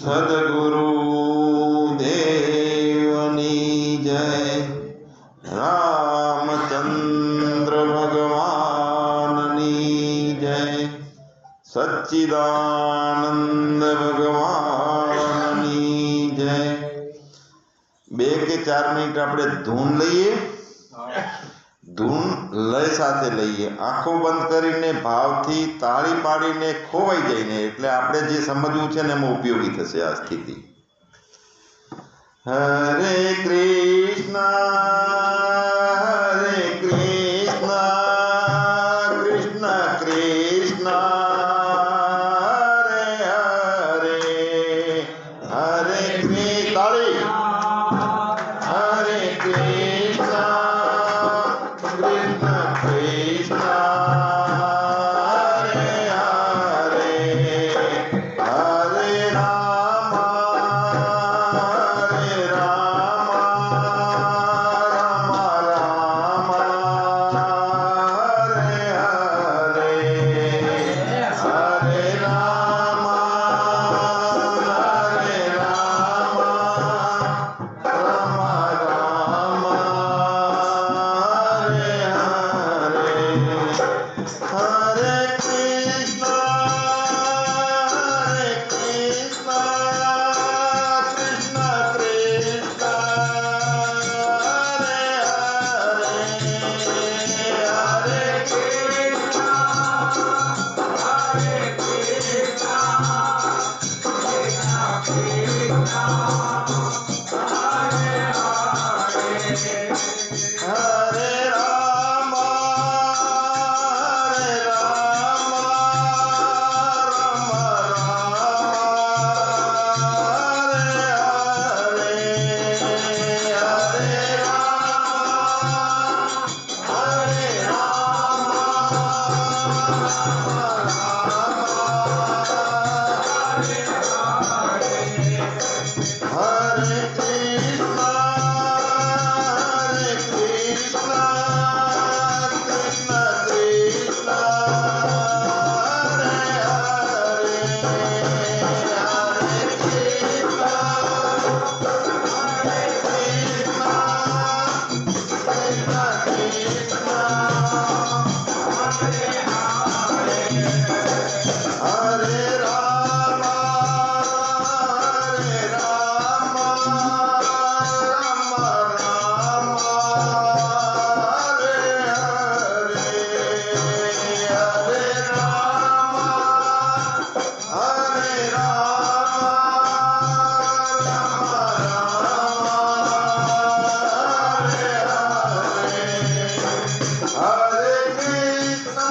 સદગુરુ દેવની જય. રામચંદ્ર ભગવાનની જય. સચ્ચિદાનંદ ભગવાનની જય. 2 કે 4 મિનિટ આપણે ધૂન લઈએ. ધૂન લય સાથે લઈએ, આંખો બંધ કરીને ભાવથી તાળી પાડીને ખોવાઈ જઈને, એટલે આપણે જે સમજવું છે ને એમાં ઉપયોગી થશે આ સ્થિતિ. હરે કૃષ્ણ હરે કૃષ્ણ કૃષ્ણ કૃષ્ણ હરે હરે હરે કૃષ્ણ તાળી હરે કૃષ્ણ કૃષ્ણ કૃષ્ણ હરે હરે હરે રામ હરે રામ રામ રામ હરે હરે હરે રામ હરે રામ રામ રામ હરે હરે કૃષ્ણ કૃષ્ણ કૃષ્ણ હરે હરે હરે રામ રામ હરે હરે હરે કૃષ્ણ કૃષ્ણ કૃષ્ણ હરે હરે હરે હરે રામ હરે રામ રામ રામ હરે હરે હરે રામ હરે રામ રામ રામ હરે હરે કૃષ્ણ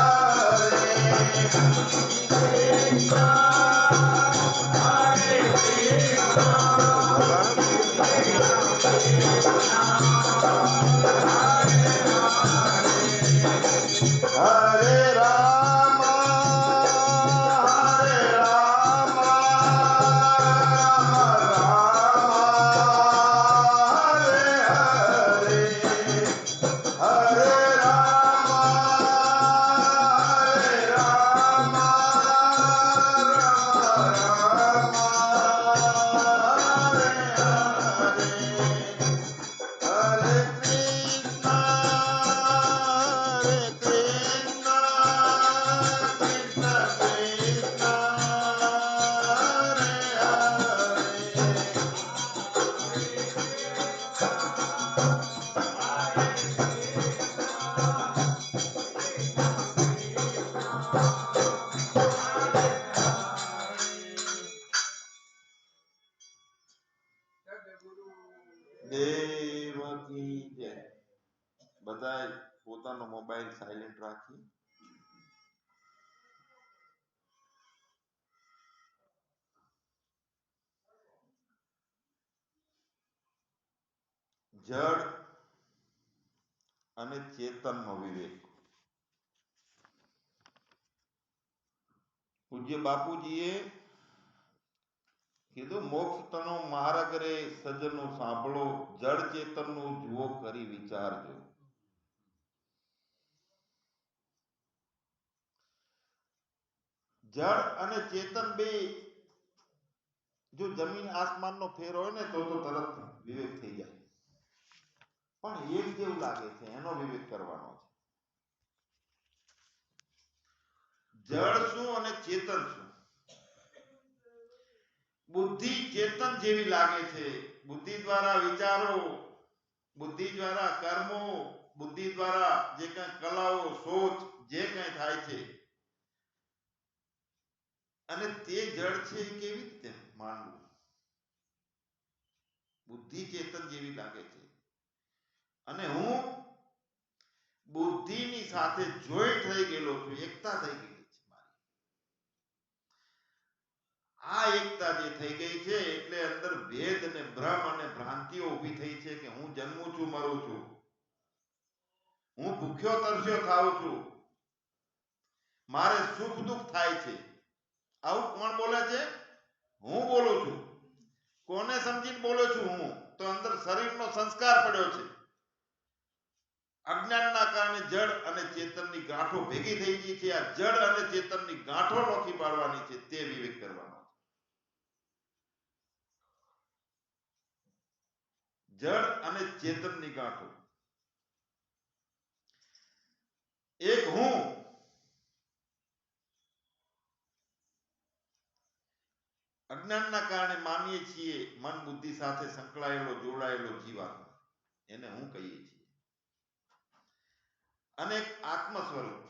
કૃષ્ણ કૃષ્ણ હરે હરે રામ હરે રામ રામ રામ હરે હરે હરે રામ હરે રામ રામ રામ હરે કૃષ્ણ કૃષ્ણ કૃષ્ણ દેવકી જય. બધાય પોતાનો મોબાઈલ સાયલેન્ટ રાખી જડ અને ચેતનનો વિવેક. પૂજ્ય બાપુજીએ કીધું મોક્ષ તણો માર્ગ રે સજ્જનો સાંભળો, જડ ચેતનનો જુઓ કરી વિચારજો. જળ અને ચેતન બે જો જમીન આસમાનનો ફેર હોય ને તો તરત વિવેક થઈ જાય, પણ એક જેવું લાગે છે એનો વિવેક કરવાનો છે. જળ શું અને ચેતન શું? બુદ્ધિ ચેતન જેવી લાગે છે. બુદ્ધિ દ્વારા વિચારો, બુદ્ધિ દ્વારા કર્મો, બુદ્ધિ દ્વારા જે કઈ કલાઓ, સોચ જે કઈ થાય છે, અને તે જળ છે એ કેવી રીતે માનવું? બુદ્ધિ ચેતન જેવી લાગે છે અને હું બુદ્ધિની સાથે જોઈન્ટ થઈ ગયેલો છું, એકતા થઈ ગઈ છે મારી. આ એકતા જે થઈ ગઈ છે એટલે અંદર ભેદ અને ભ્રમ અને ભ્રાંતિઓ ઊભી થઈ છે કે હું જન્મું છું, મરું છું, હું ભૂખ્યો તરસ્યો થાઉં છું, મારે સુખ દુઃખ થાય છે. આવું કોણ બોલે છે? હું બોલું છું. કોને સમજીને બોલું છું હું? તો અંદર શરીરનો સંસ્કાર પડ્યો છે. અજ્ઞાનના કારણે જડ અને ચેતનની ગાંઠો ભેગી થઈ ગઈ છે. આ જડ અને ચેતનની ગાંઠો નોખી પાડવાની છે, તે વિવેક કરવાનો. જડ અને ચેતનની ગાંઠો. એક હું અજ્ઞાનના કારણે માનીએ છીએ, મન બુદ્ધિ સાથે સંકળાયેલો જોડાયેલો જીવાત્મા, એને હું કહીએ છીએ. અને એક આત્મ સ્વરૂપ.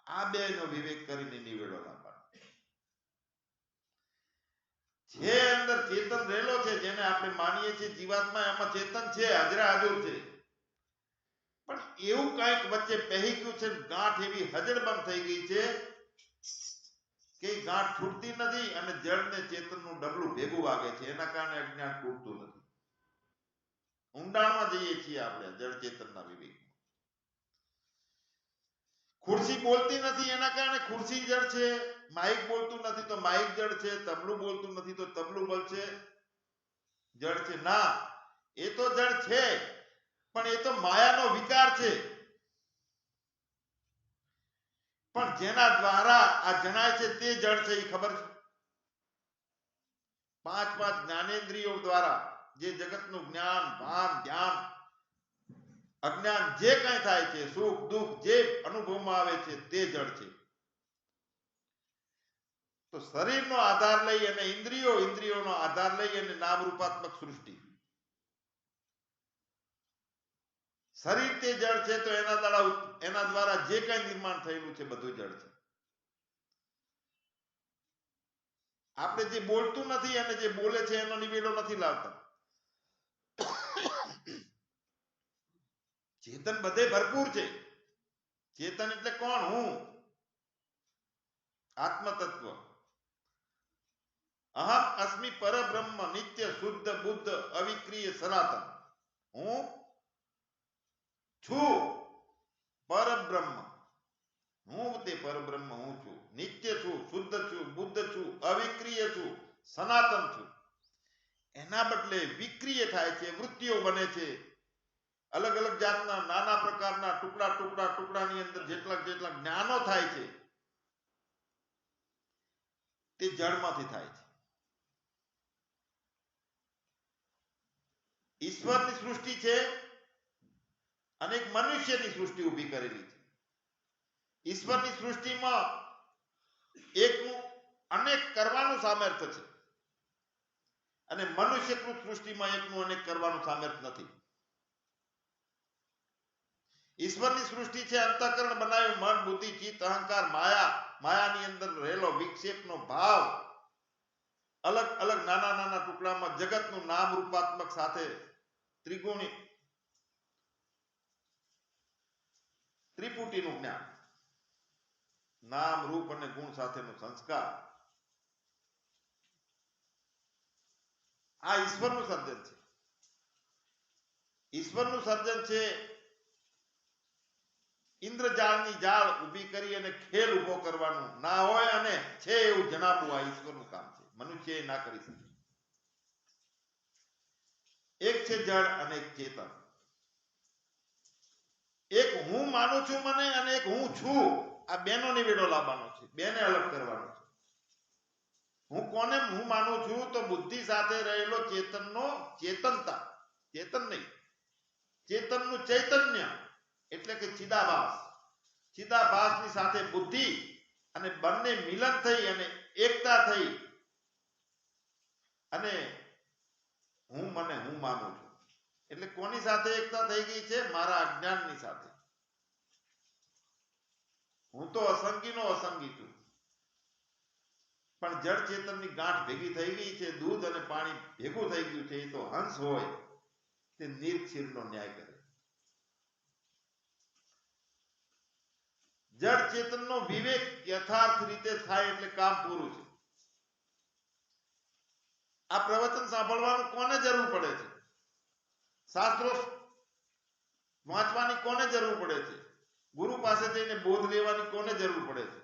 આ બે નો વિવેક કરીને નિવેડો લાવવાનો. જે અંદર ચેતન રહેલો છે, જેને આપણે માનીએ છીએ જીવાત્મા, એમાં ચેતન છે, હાજરા હાજર છે, પણ એવું કઈક વચ્ચે પહેરી ગયું છે, ગાંઠ એવી હજળબંધ થઈ ગઈ છે કે ગાંઠ છૂટતી નથી અને જળ ને ચેતનનું ડબલું ભેગું વાગે છે. એના કારણે અજ્ઞાન તૂટતું નથી. ઊંડાણમાં જઈએ છીએ આપણે જળ ચેતનના વિવેક. ખુરશી બોલતી નથી એના કારણે ખુરશી જળ છે, માઇક બોલતું નથી તો માઇક જળ છે, તબલું બોલતું નથી તો તબલું બોલશે જળ છે. ના, એ તો જળ છે, પણ એ તો માયાનો વિકાર છે. પણ જેના દ્વારા આ જણાય છે તે જળ છે, એ ખબર છે. પાંચ જ્ઞાનેન્દ્રિયો દ્વારા જે જગતનું જ્ઞાન, ભાન, ધ્યાન, અજ્ઞાન જે કઈ થાય છે, સુખ દુઃખ જે અનુભવમાં આવે છે, તે જળ છે. તો શરીરનો આધાર લઈ અને ઇન્દ્રિયોનો આધાર લઈ અને નામ રૂપાત્મક સૃષ્ટિ. શરીર તે જળ છે, તો એના દ્વારા જે કઈ નિર્માણ થયેલું છે બધું જળ છે. આપણે જે બોલતું નથી અને જે બોલે છે એનો નિવેડો નથી લાવતા. ચેતન બધે ભરપૂર છે. ચેતન એટલે કોણ? હું, આત્મ તત્વ. અહમ અસ્મિ પરબ્રહ્મ નિત્ય શુદ્ધ બુદ્ધ અવિક્રિય સનાતન. હું છું પરબ્રહ્મ. હું તે પરબ્રહ્મ હું છું, નિત્ય છું, શુદ્ધ છું, બુદ્ધ છું, અવિક્રિય છું, સનાતન છું. એના બદલે વિક્રિય થાય છે, વૃત્તિઓ બને છે. અલગ અલગ જાતના નાના પ્રકારના ટુકડાની અંદર જેટલા જ્ઞાનો થાય છે તે જળમાંથી થાય છે. ઈશ્વરની સૃષ્ટિ છે અને એક મનુષ્યની સૃષ્ટિ ઊભી કરેલી છે. ઈશ્વરની સૃષ્ટિમાં એકનું અનેક કરવાનું સામર્થ્ય છે અને મનુષ્યકૃત સૃષ્ટિમાં એકનું અનેક કરવાનું સામર્થ્ય નથી. ઈશ્વરની સૃષ્ટિ છે અંતઃકરણ બનાવ્યું, મન, બુદ્ધિ, ચિત્ત, અહંકાર, માયાની અંદર રહેલો વિક્ષેપનો ભાવ, અલગ અલગ નાના ટુકડામાં જગતનું નામ રૂપાત્મક સાથે ત્રિગુણી ત્રિપુટીનું જ્ઞાન, નામ રૂપ અને ગુણ સાથેનો સંસ્કાર. આ ઈશ્વરનું સર્જન છે. ઈશ્વરનું સર્જન છે. ઇન્દ્રજાળની જાળ ઊભી કરી અને ખેલ ઉભો કરવાનું ના હોય અને છે એવું જણાવવું આ ઈશ્વરનું કામ છે. મનુષ્ય એ ના કરી શકે. એક છે જળ અને એક ચેતન. એક હું માનું છું મને અને એક હું છું. આ બેનો નિવેડો લાવવાનો છે, બેને અલગ કરવાનો છે. હું કોને હું માનું છું તો બુદ્ધિ સાથે રહેલો ચેતનનો ચેતનતા, ચેતન નહીં, ચેતનનું ચૈતન્ય એટલે કે ચિદાભાસ, ચિદાભાસની સાથે બુદ્ધિ અને બંને મિલન થઈ અને એકતા થઈ અને હું માનું છું. એટલે કોની સાથે એકતા થઈ ગઈ છે? મારા અજ્ઞાનની સાથે. હું તો અસંગીનો અસંગી છું, પણ જળ ચેતનની ગાંઠ ભેગી થઈ ગઈ છે. દૂધ અને પાણી ભેગું થઈ ગયું છે. એ તો હંસ હોય તે નીરક્ષીરનો ન્યાય કરે. જળ ચેતનનો વિવેક યથાર્થ રીતે થાય એટલે કામ પૂરું છે. આ પ્રવચન સાંભળવાનું કોને જરૂર પડે છે? શાસ્ત્રો વાંચવાની કોને જરૂર પડે છે? ગુરુ પાસે જઈને બોધ લેવાની કોને જરૂર પડે છે?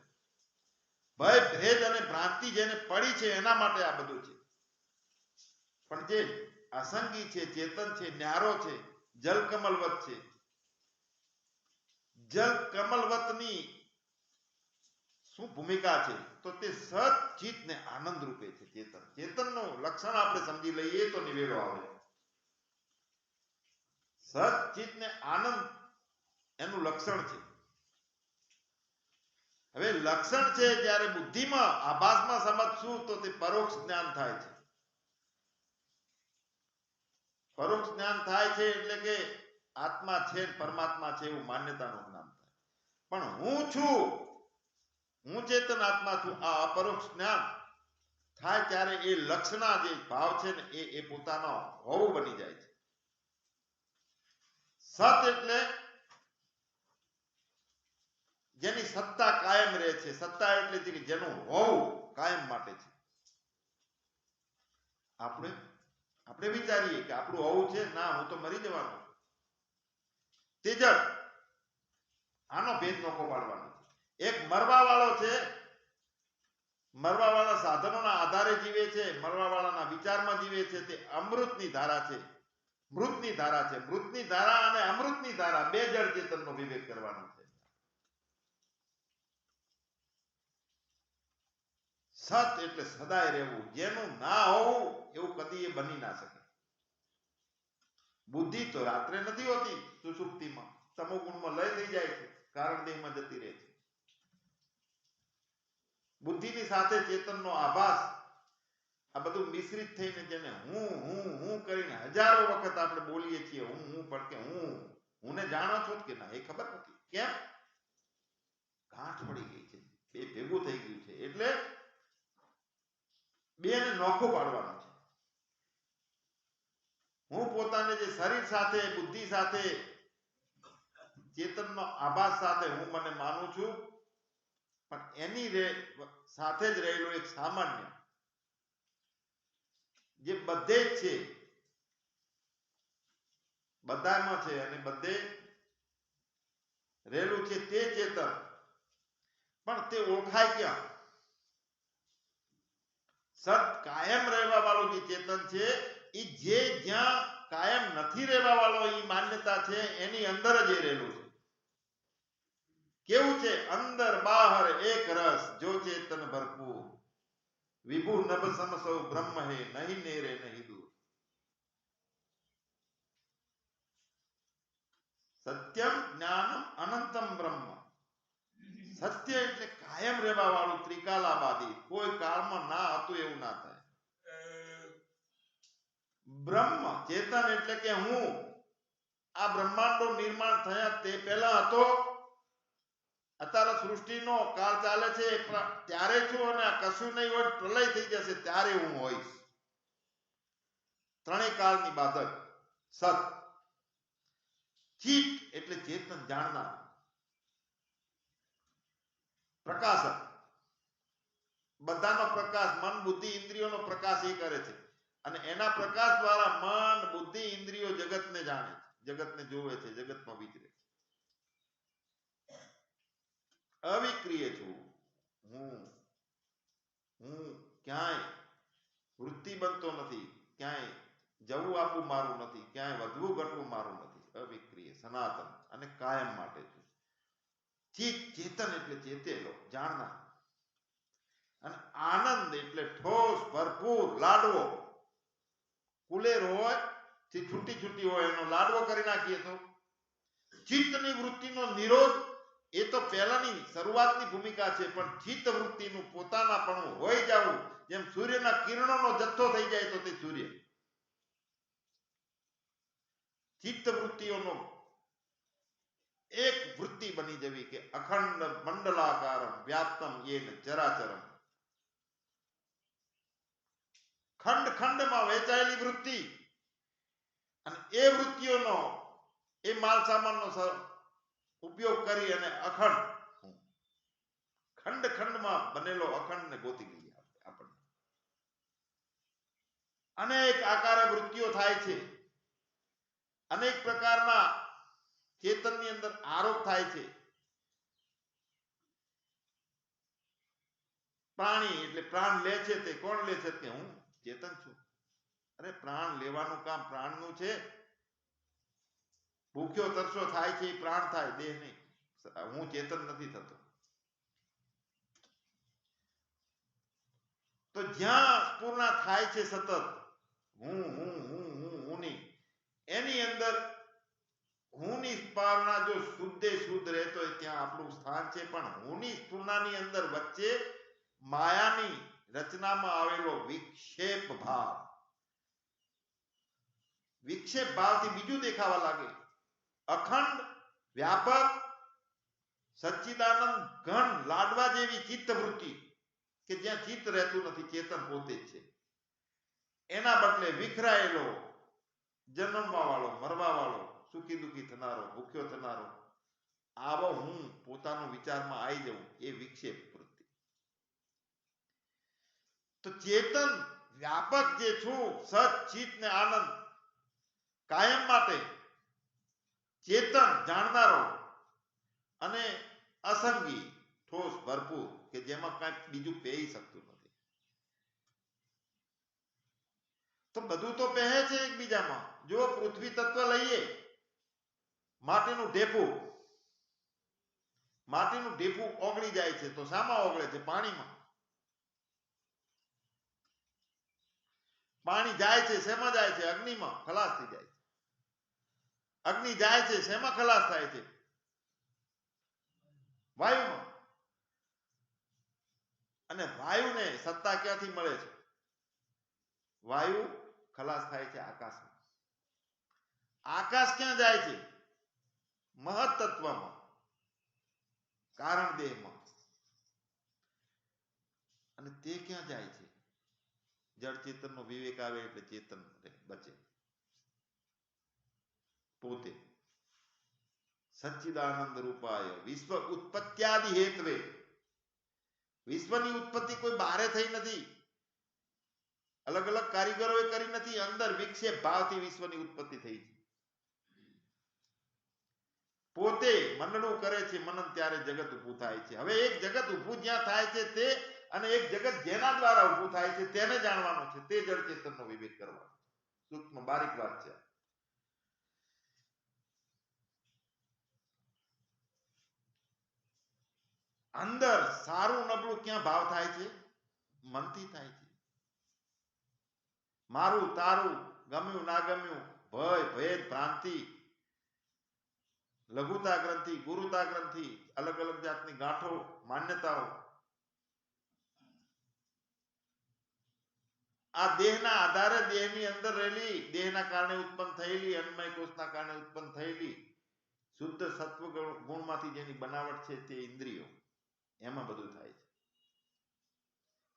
ભય ભેદ અને ભ્રાંતિ જેને પડી છે એના માટે આ બધું છે. પણ જે અસંગી છે, ચેતન છે, ન્યારો છે, જલ કમલવત છે, જલ કમલવતની શું ભૂમિકા છે? તો તે સત ચિત ને આનંદ રૂપે છે. ચેતન, ચેતનનું લક્ષણ આપણે સમજી લઈએ તો નિવેડો આવે. સત ચિત ને આનંદ એનું લક્ષણ છે. હવે લક્ષણ છે જ્યારે બુદ્ધિમાં આભાસમાં સમજશું તો તે પરોક્ષ જ્ઞાન થાય છે. પરોક્ષ જ્ઞાન થાય છે એટલે કે આત્મા છે, પરમાત્મા છે એવું માન્યતાનું જ્ઞાન થાય. પણ હું છું, હું ચેતન આત્મા છું, આ અપરોક્ષ જ્ઞાન થાય ત્યારે એ લક્ષણા જે ભાવ છે ને એ પોતાનો હોવું બની જાય છે. સત એટલે જેની સત્તા કાયમ રહે છે. સત્તા એટલે કે જેનું હોવું કાયમ માટે છે. આપણે વિચારીએ કે આપણું હોવું છે, ના હું તો મરી જવાનો છું. તેજડ આનો ભેદ નોખો પાડવાનો છે. એક મરવા વાળો છે, મરવા વાળા સાધનોના આધારે જીવે છે, મરવા વાળાના વિચારમાં જીવે છે. તે અમૃતની ધારા છે, મૃતની ધારા છે. મૃતની ધારા અને અમૃતની ધારા બે જળ ચેતનનો વિવેક કરવાનો છે. સત એટલે સદાય રહેવું, જેનું ના હોવું એવું કદી એ બની ના શકે. બુદ્ધિ તો રાત્રે નથી હોતી, સુષુપ્તિમાં તમોગુણમાં લય થઈ જાય છે, કારણ દેહમાં જતી રહે છે. બુદ્ધિની સાથે ચેતનનો આભાસ, આ બધું મિશ્રિત થઈને જેને હું કરીને હજારો વખત આપણે બોલીએ છીએ હું પણ કે હુંને જાણો છો કે ના એ ખબર નથી. કેમ? ગાંઠ પડી ગઈ છે, બે ભેગું થઈ ગયું છે. એટલે બેને નોખો પાડવાનો છે. હું પોતાને જે શરીર સાથે, બુદ્ધિ સાથે, ચેતનનો આભાસ સાથે હું મને માનું છું, પણ એની સાથે જ રહેલો એક સામાન્ય જે બધે જ છે, બધામાં છે અને બધે રહેલું છે તે ચેતન, પણ તે ઓળખાય ક્યાં? સત કાયમ રહેવા વાળું જે ચેતન છે એ જે જ્યાં કાયમ નથી રહેવા વાળો એ માન્યતા છે એની અંદર જ એ રહેલું છે. કેવું છે? અંદર બહાર એક રસ, જો ચેતન ભરપૂર, વિભુ નભ સમ સૌ બ્રહ્મ હે, નહીં નેરે નહીં દૂર. સત્યમ જ્ઞાનમ અનંતમ બ્રહ્મ. સત્ય એટલે કાયમ રહેવા વાળું, ત્રિકાલાબાદી, કોઈ કાળમાં ના હતું એવું ના થાય. બ્રહ્મ ચેતન એટલે કે હું આ બ્રહ્માંડો નિર્માણ થયા તે પહેલા હતો. અત્યારે સૃષ્ટિનો કાળ ચાલે છે ત્યારે છું, અને આ કશું નહીં હોય પ્રલય થઈ જશે ત્યારે હું હોઈશ. ત્રણેય કાળની બાધક સત. ચિત એટલે ચેતન, જાણનાર, પ્રકાશક. બધાનો પ્રકાશ, મન બુદ્ધિ ઇન્દ્રિયોનો પ્રકાશ એ કરે છે અને એના પ્રકાશ દ્વારા મન બુદ્ધિ ઇન્દ્રિયો જગતને જાણે છે, જગતને જોવે છે, જગતમાં વિચરે છે. અવિક્રિય છું હું ક્યાંય વૃત્તિ બનતો નથી, ક્યાંય જવું આપવું મારું નથી, ક્યાંય વધવું ઘટવું મારું નથી. અવિક્રિય, સનાતન અને કાયમ માટે છું. ચિત્ત ચેતન એટલે ચેતેલો, જાણનાર. અને આનંદ એટલે ઠોસ, ભરપૂર, લાડવો. કુલેર હોય જે છૂટી છૂટી હોય એનો લાડવો કરી નાખીએ તો ચિત્તની વૃત્તિનો નિરોધ એ તો પહેલાની શરૂઆતની ભૂમિકા છે, પણ ચિત્ત વૃત્તિનું પોતાનાપણું હોય જવું, જેમ સૂર્યના કિરણોનો જથ્થો થઈ જાય તો તે સૂર્ય. ચિત્ત વૃત્તિઓનો એક વૃત્તિ બની જવી કે અખંડ મંડલાકારમ વ્યાપ્તમ યેન ચરાચરમ. ખંડ ખંડમાં વહેંચાયેલી વૃત્તિ, અને એ વૃત્તિઓનો એ માલ સામાનનો ઉપયોગ કરી અને અખંડ ખંડ ખંડમાં બનેલો અખંડને ગોતી લઈએ આપણને. અનેક આકારે વૃત્તિઓ થાય છે, અનેક પ્રકારના ચેતનની અંદર આરોપ થાય છે. પ્રાણી એટલે પ્રાણ લે છે, તે કોણ લે છે? કે હું ચેતન છું. અરે પ્રાણ લેવાનું કામ પ્રાણનું છે. ભૂખ્યો તરસો થાય છે એ પ્રાણ થાય, દેહ નહીં. હું ચેતન નથી થતો. તો જ્યાં પૂર્ણ થાય છે સતત હું હું હું હું હુંની, એની અંદર હુંની સ્ફુરણા જો શુદ્ધે શુદ્ધ રહેતો હોય ત્યાં આપણું સ્થાન છે. પણ હુંની સ્ફુરણાની અંદર વચ્ચે માયાની રચનામાં આવેલો વિક્ષેપ ભાવ, વિક્ષેપ ભાવથી બીજું દેખાવા લાગે. અખંડ વ્યાપક સચ્ચિદાનંદ ઘન લાડવા જેવી ચિત્ત વૃત્તિ કે જ્યાં ચિત્ત રહેતું નથી, ચેતન પોતે જ છે. એના બદલે વિખરાયેલો, જન્મવા વાળો, મરવા વાળો, સુખી દુખી થનારો, ભૂખ્યો થનારો, આવો હું પોતાનું વિચારમાં આવી જવું, એ વિક્ષેપ વૃત્તિ. તો ચેતન વ્યાપક જે છું, સચ ચિત્ત ને આનંદ કાયમ માટે ચેતન જાણનારો અને અસંગી, ઠોસ, ભરપૂર કે જેમાં કાંઈ બીજું પહેરી શકતું નથી. તો બધું તો પહેરે છે એકબીજામાં. જો પૃથ્વી તત્વ લઈએ, માટીનું ઢેફું, માટીનું ઢેફું ઓગળી જાય છે તો શામાં ઓગળે છે? પાણીમાં. પાણી જાય છે શેમાં જાય છે? અગ્નિમાં ખલાસ થઈ જાય છે. અગ્નિ જાય છે શેમાં ખલાસ થાય છે? વાયુમાં. અને વાયુને સત્તા ક્યાંથી મળે છે? વાયુ ખલાસ થાય છે આકાશમાં. આકાશ ક્યાં જાય છે? મહત તત્વમાં, કારણ દેહમાં. અને તે ક્યાં જાય છે? જળ ચેતનનો વિવેક આવે એટલે ચેતન બચે. પોતે સચ્ચિદાનંદ રૂપાય વિશ્વ ઉત્પત્ત્યાદિ હેત્વે. વિશ્વની ઉત્પત્તિ કોઈ બારે થઈ નથી, અલગ અલગ કારીગરોએ કરી નથી. અંદર વિક્ષેપ ભાવથી વિશ્વની ઉત્પત્તિ થઈ છે. પોતે મનનું કરે છે મનન, ત્યારે જગત ઊભું થાય છે. હવે એક જગત ઊભું જ્યાં થાય છે તે, અને એક જગત જેના દ્વારા ઊભું થાય છે તેને જાણવાનું છે. તે જળ ચેતનનો વિવેક કરવાનો. સૂક્ષ્મ બારીક વાત છે. અંદર સારું નબળું ક્યાં ભાવ થાય છે? મનથી થાય છે. મારું તારું, ગમ્યું ના ગમ્યું, ભય ભેદ ભ્રાંતિ, લઘુતા ગ્રંથિ, ગુરુતા ગ્રંથિ, અલગ અલગ જાતની ગાંઠો, માન્યતાઓ, આ દેહના આધારે, દેહની અંદર રહેલી, દેહના કારણે ઉત્પન્ન થયેલી, અન્નમય કોષના કારણે ઉત્પન્ન થયેલી શુદ્ધ સત્વ ગુણમાંથી જેની બનાવટ છે તે ઇન્દ્રિયો, એમાં બધું થાય છે.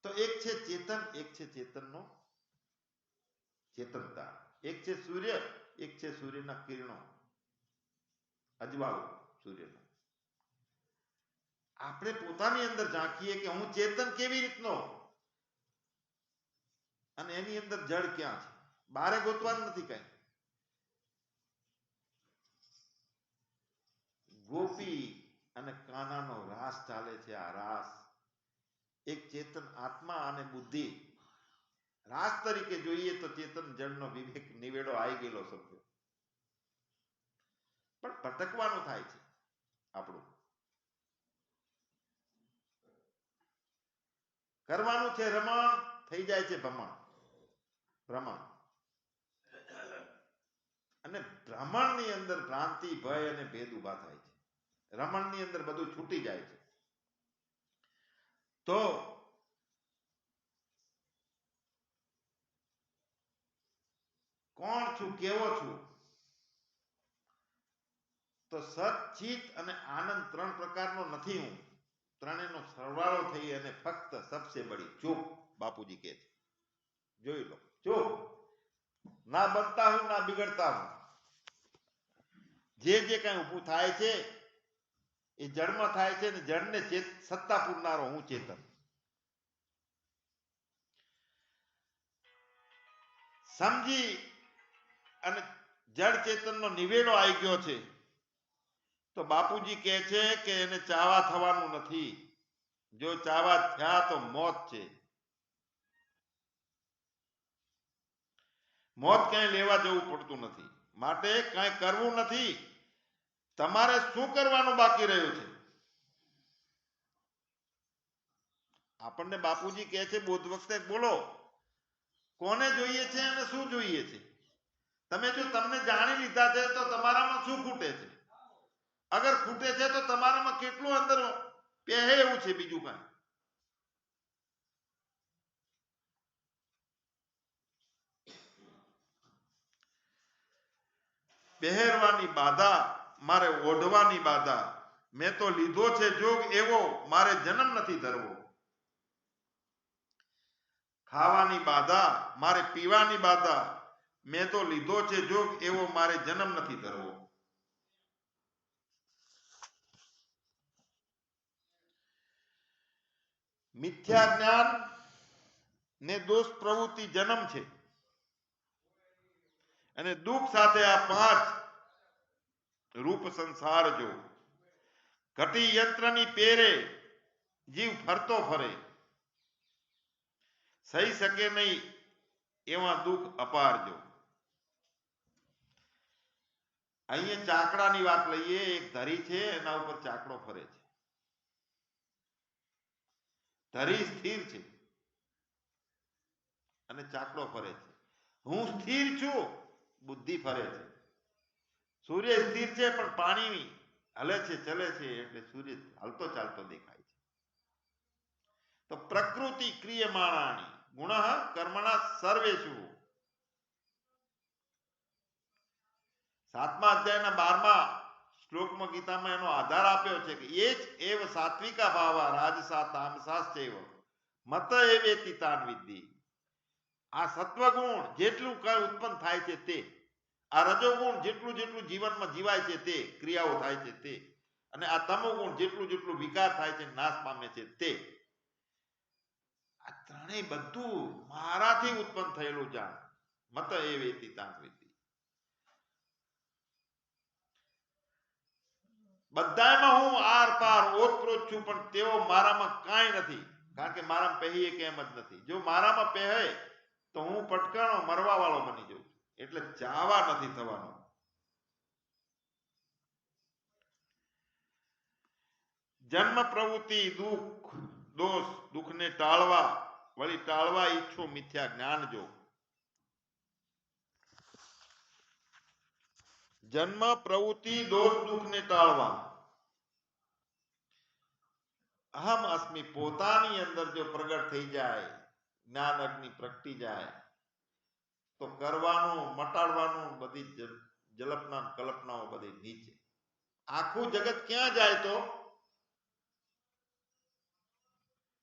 તો એક છે ચેતન, એક છે ચેતનનો ચેતનતા. એક છે સૂર્ય, એક છે સૂર્યના કિરણો, અજવાળું સૂર્યનું. આપણે પોતાની અંદર ઝાંકીએ કે હું ચેતન કેવી રીતનો, અને એની અંદર જળ ક્યાં છે? બારે ગોતવાનું નથી કઈ. ગોપી અને કાનાનો રાસ ચાલે છે. આ રાસ એક ચેતન આત્મા અને બુદ્ધિ રાસ તરીકે જોઈએ તો ચેતન જળનો વિવેક નિવેડો આવી ગયેલો સમજો. પણ ભટકવાનું થાય છે આપણું. કરવાનું છે રમણ, થઈ જાય છે ભ્રમણ. અને ભ્રમણની અંદર ભ્રાંતિ, ભય અને ભેદ ઉભા થાય છે. રમણની અંદર બધું છૂટી જાય છે. તો કોણ છું, કેવો છું? તો સત, ચિત અને આનંદ ત્રણ પ્રકારનો નથી હું. ત્રણેયનો સરવાળો થઈ અને ફક્ત સબસે બડી ચૂપ, બાપુજી કહે છે. જોઈ લો, ચૂપ. ના બનતા હું ના બિગડતા હું. જે કઈ ઊભું થાય છે એ જળમાં થાય છે, ને જળને સત્તા પૂરનારો હું ચેતન. સમજી અને જળ ચેતનનો નિવેડો આવી ગયો છે. તો બાપુજી કહે છે કે એને ચાવા થવાનું નથી. જો ચાવા થયા તો મોત છે. મોત ક્યાંય લેવા જવું પડતું નથી. માટે કાંઈ કરવું નથી. તમારે શું કરવાનું બાકી રહ્યું છે? આપણને બાપુજી કહે છે બોધ વખતે, બોલો કોને જોઈએ છે અને શું જોઈએ છે? તમે જો તમને જાણી લીધા છે તો તમારામાં શું ખૂટે છે? અગર ખૂટે છે તો તમારામાં કેટલું અંદર પહેરે એવું છે બીજું કાંઈ? પહેરવાની બાધા, મારે ઓઢવાની બાધા. મેં તો લીધો છે જોગ એવો, મારે જન્મ નથી ધરવો. ખાવાની બાધા, મારે પીવાની બાધા. મેં તો લીધો છે જોગ એવો, મારે જન્મ નથી ધરવો. મિથ્યા જ્ઞાન ને દોષ પ્રવૃત્તિ જન્મ છે. અને દુઃખ સાથે આ પાંચ રૂપ સંસાર જો. ઘટી યંત્રની પેરે જીવ ફરતો ફરે. સહી શકે નહીં એવા દુઃખ અપારજો. અહીંયા ચાકડાની વાત લઈએ. એક ધરી છે, એના ઉપર ચાકડો ફરે છે. ધરી સ્થિર છે અને ચાકડો ફરે છે. હું સ્થિર છું, બુદ્ધિ ફરે છે. સૂર્ય સ્થિર છે પણ પાણી હલે છે, ચલે છે, એટલે સૂર્ય હાલતો ચાલતો દેખાય છે. તો પ્રકૃતિ ક્રિયમાણાની ગુણ કર્મણા સર્વેષુ. 7મા અધ્યાયના 12મા શ્લોકમાં ગીતામાં એનો આધાર આપ્યો છે કે એ જ એવ સાત્વિકા ભાવા રાજસા તામસાશ્ચૈવ મત એવેતિ તાન વિદ્ધિ. આ સત્વગુણ જેટલું ઉત્પન્ન થાય છે તે, આ રજોગુણ જેટલું જીવનમાં જીવાય છે તે, ક્રિયાઓ થાય છે તે, અને આ તમોગુણ જેટલું વિકાર થાય છે, નાશ પામે છે તે, આ ત્રણેય બધું મારાથી ઉત્પન્ન થયેલું જાણ. મત એવેતિ તાન વિદ્ધિ. બધામાં હું આર પાર ઓતપ્રોત છું, પણ તેઓ મારામાં કાંઈ નથી. કારણ કે મારામાં પહેરીએ કે એમ જ નથી. જો મારામાં પહેરે તો હું પટકાણો મરવા વાળો બની જાઉં છું. એટલે ચાવા નથી થવાનો. જન્મ પ્રવૃત્તિ દુઃખ દોષ, દુઃખને ટાળવા, વળી ટાળવા ઈચ્છો મિથ્યા જ્ઞાન જો. જન્મ પ્રવૃત્તિ દોષ દુઃખને ટાળવા. અહમ અસ્મિ પોતાની અંદર જો પ્રગટ થઈ જાય, જ્ઞાન અગ્નિ પ્રગટી જાય, તો કરવાનું મટાડવાનું બધી જલ્પના કલ્પનાઓ બધી નીચે. આખું જગત ક્યાં જાય? તો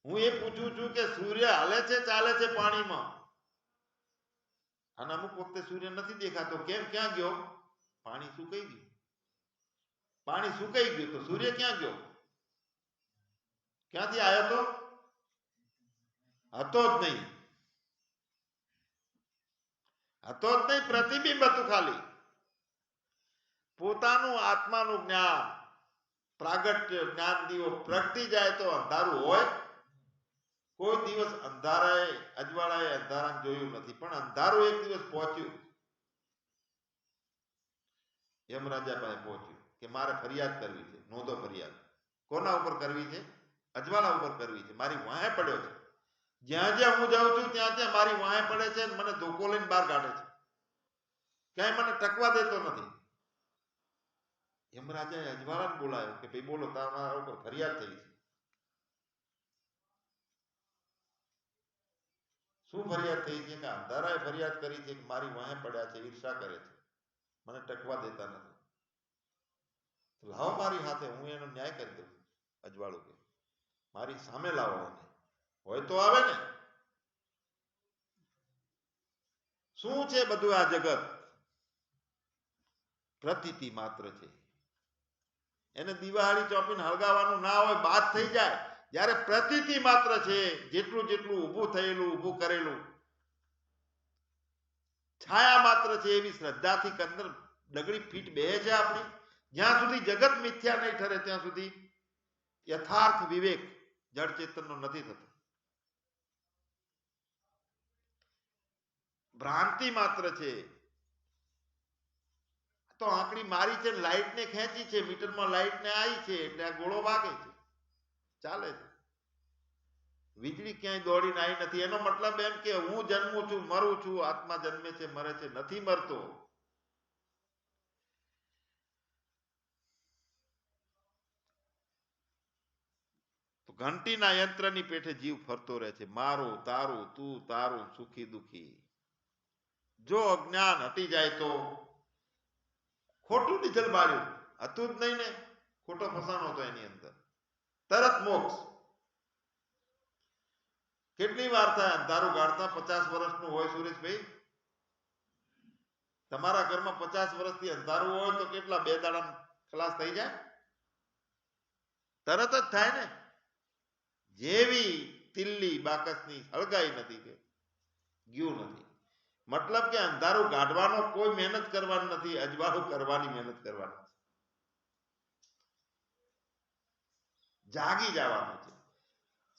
હું એ પૂછું છું કે સૂર્ય હાલે છે, ચાલે છે પાણીમાં, અને અમુક વખતે સૂર્ય નથી દેખાતો. કેમ? ક્યાં ગયો? પાણી સુકાઈ ગયું. પાણી સુકાઈ ગયું તો સૂર્ય ક્યાં ગયો? ક્યાંથી આવ્યો? તો હતો જ નહીં. હતો જ નહીં, પ્રતિબિંબ હતું ખાલી. પોતાનું આત્માનું જ્ઞાન, પ્રાગટ્ય જ્ઞાન દીવો પ્રગટી જાય તો અંધારું હોય? કોઈ દિવસ અંધારાએ અજવાળાએ અંધારાને જોયું નથી, પણ અંધારું એક દિવસ પહોંચ્યું. યમરાજા પાસે પહોંચ્યું કે મારે ફરિયાદ કરવી છે. નોંધો ફરિયાદ. કોના ઉપર કરવી છે? અજવાળા ઉપર કરવી છે. મારી વાહે પડ્યો છે. જ્યાં જ્યાં હું જાઉં છું ત્યાં ત્યાં મારી વાંહે પડે છે અને મને ધોકો લઈને બહાર કાઢે છે, ક્યાંય મને ટકવા દેતો નથી. યમરાજાએ અજવાળાને બોલાયો કે ભાઈ બોલો, તમારા ઉપર ફરિયાદ થઈ છે. શું ફરિયાદ થઈ છે? કે અંધારાએ ફરિયાદ કરી છે કે મારી વાંહે પડ્યા છે, ઈર્ષા કરે છે, મને ટકવા દેતા નથી. લાવો મારી સાથે, હું એનો ન્યાય કરી દઉં. અજવાળું કે મારી સામે લાવો એને, હોય તો આવે ને. શું છે બધું આ જગત? પ્રતીતિ માત્ર છે. એને દિવાળી ચોપીને હળગાવાનું ના હોય, બાદ થઈ જાય. જ્યારે પ્રતીતિ માત્ર છે, જેટલું જેટલું ઊભું થયેલું, ઊભું કરેલું છાયા માત્ર છે, એવી શ્રદ્ધાથી અંદર ડગડી ફીટ બેહે છે આપણી. જ્યાં સુધી જગત મિથ્યા નહીં ઠરે ત્યાં સુધી યથાર્થ વિવેક જળ ચેતનનો નથી થતો. ભ્રાંતિ માત્ર છે. તો આંકડી મારી છે, લાઈટ ને ખેંચી છે, મીટરમાં લાઈટ ને આવી છે એટલે આ ગોળો વાગે છે, ચાલે છે. વીજળી ક્યાંય દોડીને આવી નથી. એનો મતલબ એમ કે હું જન્મું છું, મરું છું, આત્મા જન્મે છે, મરે છે, નથી મરતો. તો ઘંટીના યંત્રની પેઠે જીવ ફરતો રહે છે, મારું તારું તું તારું, સુખી દુખી. જો અજ્ઞાન હટી જાય તો ખોટું ડીઝલ બાળ્યું હતું જ નહીં ને, ખોટો ફસાણો હતો એની અંદર, તરત મોક્ષ. કેટલી વાર થાય અંધારું ગાળતા? 50 વર્ષનું હોય સુરેશભાઈ, તમારા ઘરમાં 50 વર્ષથી અંધારું હોય તો કેટલા 2 દાડા ખલાસ થઈ જાય? તરત જ થાય ને. જેવી તિલ્લી બાકસની હળગાઈ નથી કે ગયું નથી. મતલબ કે અંધારું ગાઢવાનો કોઈ મહેનત કરવાની નથી, અજવાળું કરવાની મહેનત કરવાની છે. જાગી જવાનું છે.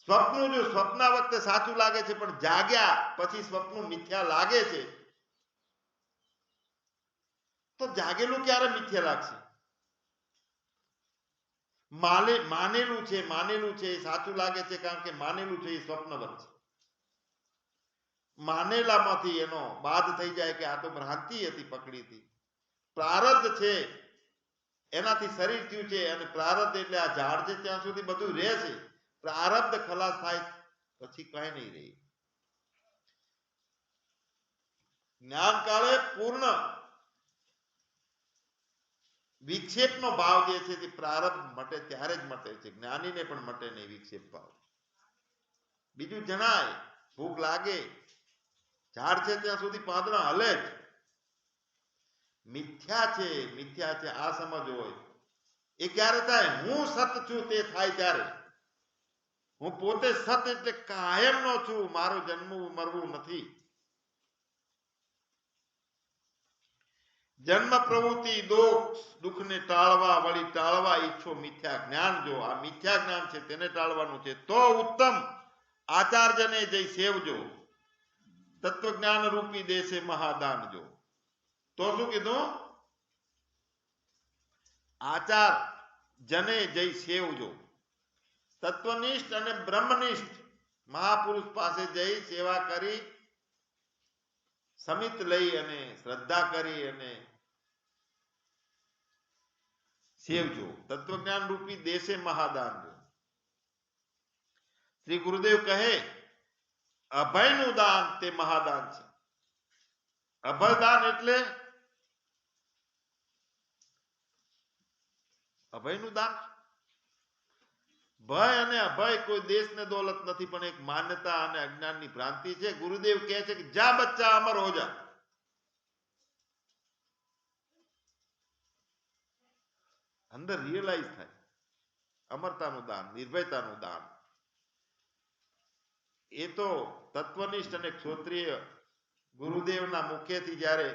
સ્વપ્ન જો સ્વપ્ન વખતે સાચું લાગે છે, પણ જાગ્યા પછી સ્વપ્ન મિથ્યા લાગે છે, તો જાગેલું ક્યારે મિથ્યા લાગશે? માનેલું છે એ સાચું લાગે છે, કારણ કે માનેલું છે એ સ્વપ્નવત છે. માનેલામાંથી એનો બાદ થઈ જાય કે આ તો ભ્રાંતિ હતી, પકડી હતી. પ્રારબ્ધ છે એનાથી શરીર થયું છે, અને પ્રારબ્ધ એટલે આ ઝાડ છે ત્યાં સુધી બધું રહે છે. પ્રારબ્ધ ખલાસ થાય પછી કઈ નહીં રહે. જ્ઞાન કાળે પૂર્ણ વિક્ષેપનો ભાવ જે છે તે પ્રારબ્ધ મટે ત્યારે જ મટે છે. જ્ઞાનીને પણ મટે નહીં વિક્ષેપ ભાવ. બીજું જણાય, ભૂખ લાગે, ઝાડ છે ત્યાં સુધી પાંદડા હલે જ. મિથ્યા છે આ સમજ હોય. એ ક્યારે થાય? હું સત છું તે થાય ત્યારે. હું પોતે સત એટલે કાયમનો છું, મારું જન્મવું મરવું નથી. જન્મ પ્રવૃત્તિ દુઃખને ટાળવા, વળી ટાળવા ઈચ્છો મિથ્યા જ્ઞાન. જો આ મિથ્યા જ્ઞાન છે તેને ટાળવાનું છે, તો ઉત્તમ આચાર્યને જઈ સેવજો, તત્વજ્ઞાન રૂપી દેશે મહાદાન. જો તો શું કીધું? આચાર જને જઈ સેવજો, તત્વનિષ્ઠ અને બ્રહ્મનિષ્ઠ મહાપુરુષ પાસે જઈ સેવા કરી, સમિત લઈ અને શ્રદ્ધા કરી અને સેવજો. તત્વજ્ઞાન રૂપી દેશે મહાદાન. જો શ્રી ગુરુદેવ કહે અભયનું દાન તે મહાદાન છે. અભયદાન એટલે અભયનું દાન. ભય અને અભય કોઈ દેશ ને દોલત નથી, પણ એક માન્યતા અને અજ્ઞાનની ભ્રાંતિ છે. ગુરુદેવ કહે છે કે જા બચ્ચા અમર હો જા. અંદર રિયલાઇઝ થાય અમરતાનું દાન, નિર્ભયતાનું દાન. એ તો તત્વનિષ્ઠ અને ક્ષોત્રિય ગુરુદેવના મુખેથી જ્યારે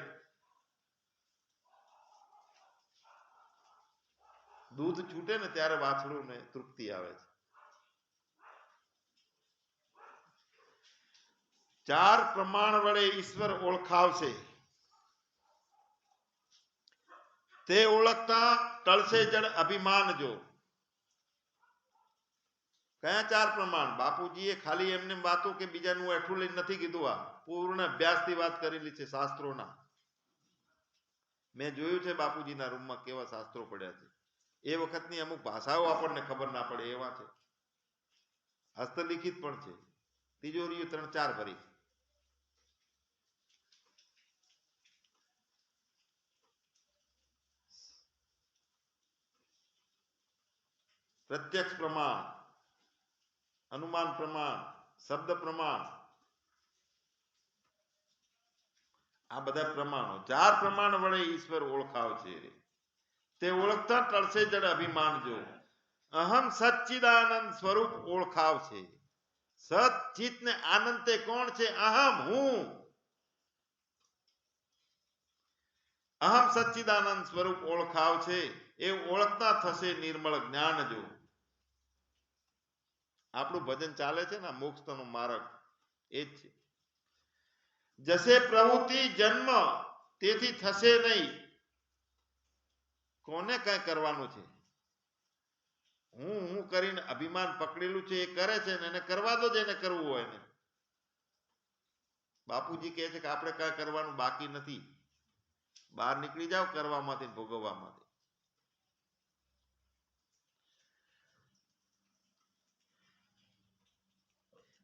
દૂધ છૂટે ને ત્યારે વાછડું ને તૃપ્તિ આવે છે. 4 પ્રમાણ વડે ઈશ્વર ઓળખાવશે, તે ઓળખતા ટળશે જડ અભિમાન. જો કયા 4 પ્રમાણ? બાપુજીએ ખાલી એમને વાતો કે બીજાનું એઠું લઈને નથી કીધું, આ પૂર્ણ અભ્યાસથી વાત કરેલી છે શાસ્ત્રોના. મેં જોયું છે બાપુજીના રૂમમાં કેવા શાસ્ત્રો પડ્યા છે. એ વખતની અમુક ભાષાઓ આપણને ખબર ના પડે એવા છે. હસ્તલિખિત પણ છે. તિજોરીઓ 3-4 ભરી. પ્રત્યક્ષ પ્રમાણ, અનુમાન પ્રમાણ, શબ્દ પ્રમાણ, આ બધા પ્રમાણો. 4 પ્રમાણ વડે ઈશ્વર ઓળખાવ છે. તે ઓળખતા ટળશે જડ અભિમાન જો. અહમ સચ્ચિદાનંદ સ્વરૂપ ઓળખાવ છે. સચ્ચિત ને આનંદ તે કોણ છે? અહમ, હું. અહમ સચ્ચિદાનંદ સ્વરૂપ ઓળખાવ છે. એ ઓળખતા થશે નિર્મળ જ્ઞાન જો. આપણું ભજન ચાલે છે ને મોક્ષનો માર્ગ એ જ છે. જશે પ્રવૃત્તિ જન્મ તેથી થશે નહીં. કોને કઈ કરવાનું છે? હું કરીને અભિમાન પકડેલું છે એ કરે છે ને એને કરવા દો, જેને કરવું હોય ને. બાપુજી કહે છે કે આપણે કઈ કરવાનું બાકી નથી. બહાર નીકળી જાઓ કરવામાંથી, ભોગવવામાંથી.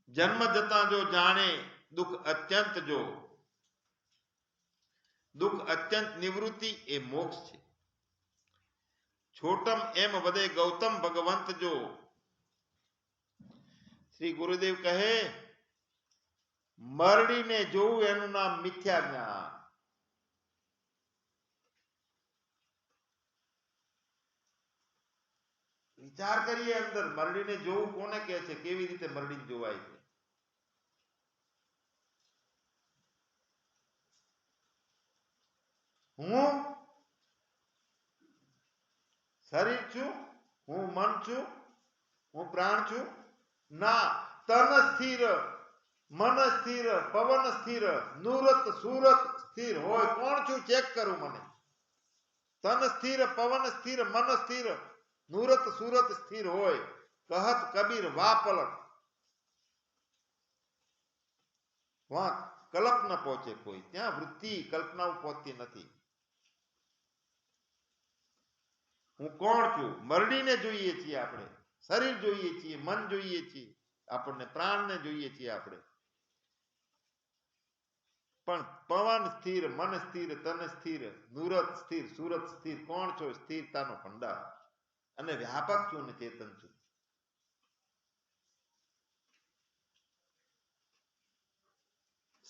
જન્મ જતા જો જાણે દુઃખ અત્યંત જો. દુઃખ અત્યંત નિવૃત્તિ એ મોક્ષ છે. છોટમ એમ વધે ગૌતમ ભગવંત જો. શ્રી ગુરુદેવ કહે મરડીને જોવું એનું નામ મિથ્યા જ્ઞાન. વિચાર કરીએ અંદર, મરડીને જોવું કોને કહે છે? કેવી રીતે મરડીને જોવાય છે? હું શરીર છું, હું મન છું, હું પ્રાણ છું? ના. તન સ્થિર, મન સ્થિર, પવન સ્થિર, નુરત સુરત સ્થિર હોય. કોણ છું? ચેક કરું મને. તન સ્થિર, પવન સ્થિર, મન સ્થિર, નુરત સુરત સ્થિર હોય. કહત કબીર વા પલટ. વહાં કલ્પ ન પહોંચે કોઈ. ત્યાં વૃત્તિ કલ્પનાઓ પહોંચતી નથી. હું કોણ છું? મરડીને જોઈએ છીએ આપણે, શરીર જોઈએ છીએ, મન જોઈએ છીએ, આપણને પ્રાણને જોઈએ છીએ આપણે. પણ પવન સ્થિર, મન સ્થિર, તન સ્થિર, નુરત સ્થિર, સુરત સ્થિર. કોણ છો? સ્થિરતાનો ભંડાર. અને વ્યાપક છું ને ચેતન છું.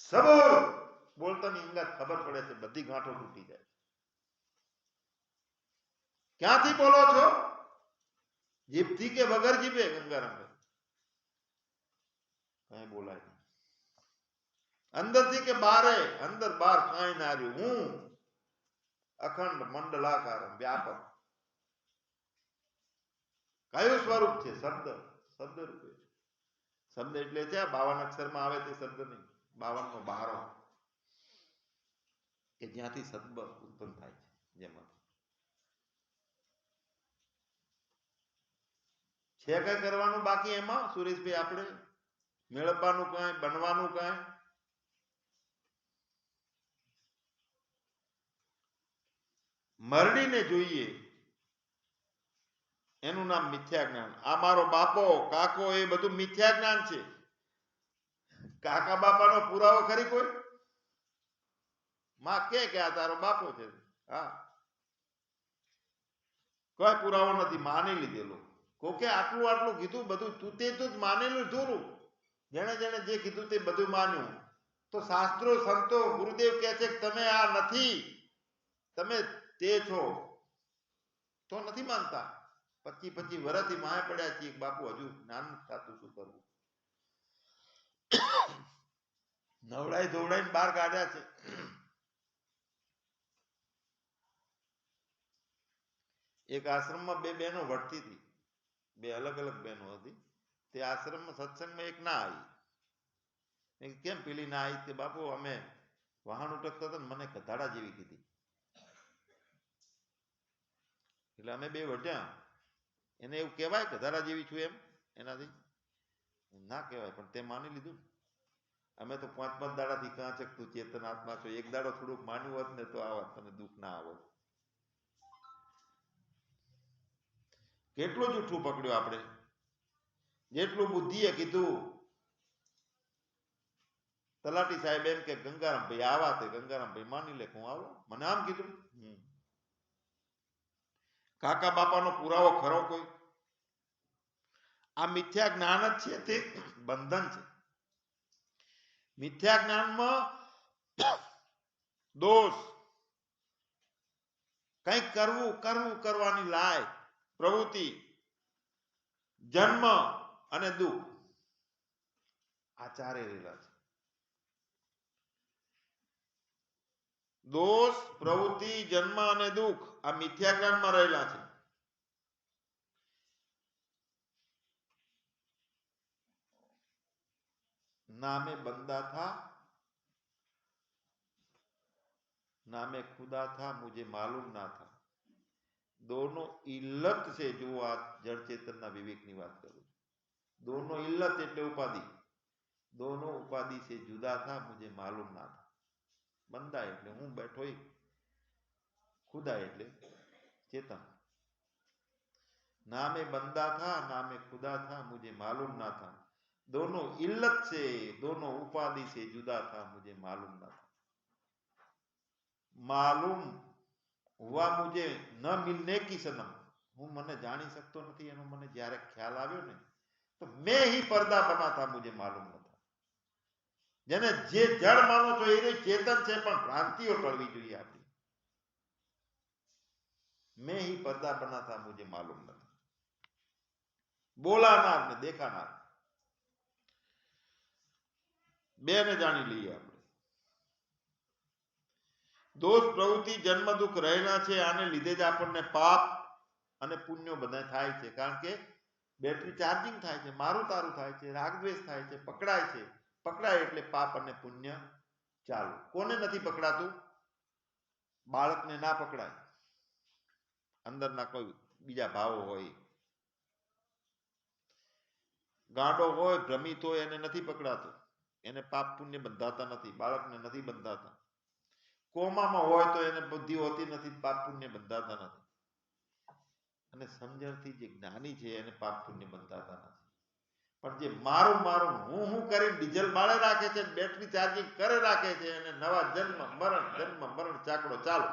સબો બોલતાની અંગત ખબર પડે છે, બધી ગાંઠો તૂટી જાય. ક્યાંથી બોલો છો? જીભથી કે વગર જીભે? ગંગારામ કઈ બોલાય નહીં. અંદરથી કે બારે? અંદર બાર કાંઈ ના રહ્યું. હું અખંડ મંડલાકાર વ્યાપક. કયું સ્વરૂપ છે? શબ્દ. શબ્દ રૂપે. શબ્દ એટલે છે 52 અક્ષરમાં આવે તે શબ્દ નહીં, 52 નો બારો કે જ્યાંથી શબ્દ ઉત્પન્ન થાય છે. જેમાં છે કઈ કરવાનું બાકી એમાં સુરેશભાઈ? આપણે મેળવવાનું કઈ, બનવાનું કઈ? મરડીને જોઈએ એનું નામ મિથ્યા જ્ઞાન. આ મારો બાપો, કાકો, એ બધું મિથ્યા જ્ઞાન છે. કાકા બાપાનો પુરાવો ખરી કોઈ? માં કે આ તારો બાપો છે. હા, કોઈ પુરાવો નથી, માની લીધેલો. કોકે આટલું આટલું કીધું, બધું તું જ માનેલું ધૂરું. જેણે જેણે જે કીધું તે બધું માન્યું. તો શાસ્ત્રો, સંતો, ગુરુદેવ કહે છે કે તમે આ નથી, તમે તે છો. તો નથી માનતા. 25 વર્ષથી માય પડ્યા છીએ. બાપુ હજુ જ્ઞાન થતું, શું કરવું? નવડાઈ ધોવડાઈને બહાર કાઢ્યા છે. એક આશ્રમમાં 2 બહેનો વળતી હતી, 2 અલગ અલગ બહેનો હતી. તે આશ્રમમાં સત્સંગમાં એક ના આવી. કેમ પેલી ના આવી? કે બાપુ અમે વાહન ઉટકતા હતા, મને ગધાડા જેવી કીધી. એટલે અમે 2 વઢ્યા. એને એવું કહેવાય ગધાડા જેવી છું એમ? એનાથી ના કહેવાય, પણ તે માની લીધું ને. અમે તો 5-5 દાડાથી કાં છે તું ચેતન આત્મા છો, એક દાડો થોડુંક માન્યું હોત ને તો આવત, તને દુઃખ ના આવત. કેટલું જૂઠું પકડ્યું આપણે, જેટલું બુદ્ધિએ કીધું. તલાટી સાહેબ એમ કે ગંગારામભાઈ આવા, તે ગંગારામભાઈ માની લે હું આવો, મને આમ કીધું. કાકા બાપાનો પુરાવો ખરો કોઈ? આ મિથ્યા જ્ઞાન જ છે તે બંધન છે. મિથ્યા જ્ઞાનમાં દોષ, કંઈક કરવાની લાય પ્રવૃત્તિ, જન્મ અને દુઃખ, આ ચારે રહેલા છે. દોષ, પ્રવૃત્તિ, જન્મ અને દુઃખ આ મિથ્યા જ્ઞાનમાં રહેલા છે. નામે બંદા થા, नामे खुदा था मुझे मालूम ना था. दोनों इल्लत से, जो आ जड़ चेतन विवेक की बात करूं, दोनों इल्लत એટલે ઉપાધિ, दोनों उपाधि से जुदा था मुझे मालूम ना था. बंदा એટલે હું બેઠો, खुदा એટલે चेतन. नामे बंदा था नामे खुदा था मुझे मालूम ना था. दोनों इल्लत से, दोनों उपाधि से जुदा था मुझे मालूम ना था. मालूम हुआ मुझे न मिलने की सनम. હું મને જાણી શકતો નથી એનો મને જ્યારે ખ્યાલ આવ્યો ને, તો મેં ही पर्दा बना था मुझे मालूम न था. જેને જે જડ માનો છો એ ચેતન છે, પણ ભ્રાંતિઓ ટળવી જોઈએ આપણી. મેં ही पर्दा बना था मुझे मालूम न था. બોલાનાર ને દેખાનાર બેને જાણી લઈએ આપણે. દોષ, પ્રવૃત્તિ, જન્મ, દુઃખ રહેલા છે. આને લીધે જ આપણને પાપ અને પુણ્યો બધા થાય છે. કારણ કે બેટરી ચાર્જિંગ થાય છે, મારું તારું થાય છે, રાગદ્વેષ થાય છે, પકડાય છે. પકડાય એટલે પાપ અને પુણ્ય ચાલુ. કોને નથી પકડાતું? બાળકને ના પકડાય, અંદરના કોઈ બીજા ભાવો હોય. ગાંડો હોય, ભ્રમિત હોય, એને નથી પકડાતું, એને પાપ પુણ્ય બંધાતા નથી. બાળકને નથી બંધાતા. કોમામાં હોય તો એને બુદ્ધિ હોતી નથી, પાપ પુણ્ય બંધાતા નથી. અને સમજણથી જે જ્ઞાની છે એને પાપ પુણ્ય બંધાતા નથી. પણ જે મારું હું કરીને ડીઝલ બાળે રાખે છે, બેટરી ચાર્જિંગ કરે રાખે છે, અને નવા જન્મ મરણ ચાકડો ચાલુ.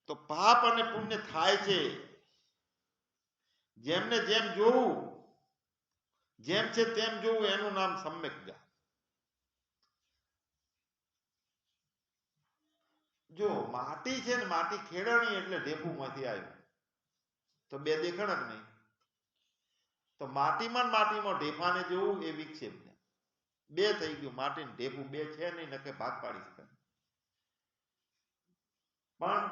તો પાપ અને પુણ્ય થાય છે. જેમને જેમ જોવું, જેમ છે તેમ જોવું, એનું નામ સમ્યક જ્ઞાન. જો માટી છે ને, માટી ખેડણી એટલે ઢેફુમાંથી આવ્યું, તો બે દેખાણ જ નહીં. તો માટીમાં ઢેફાને જોવું એ વિક્ષેપ ને બે થઈ ગયું. માટી ને ઢેફું બે છે નહીં, નકે ભાગ પાડી શકાય. પણ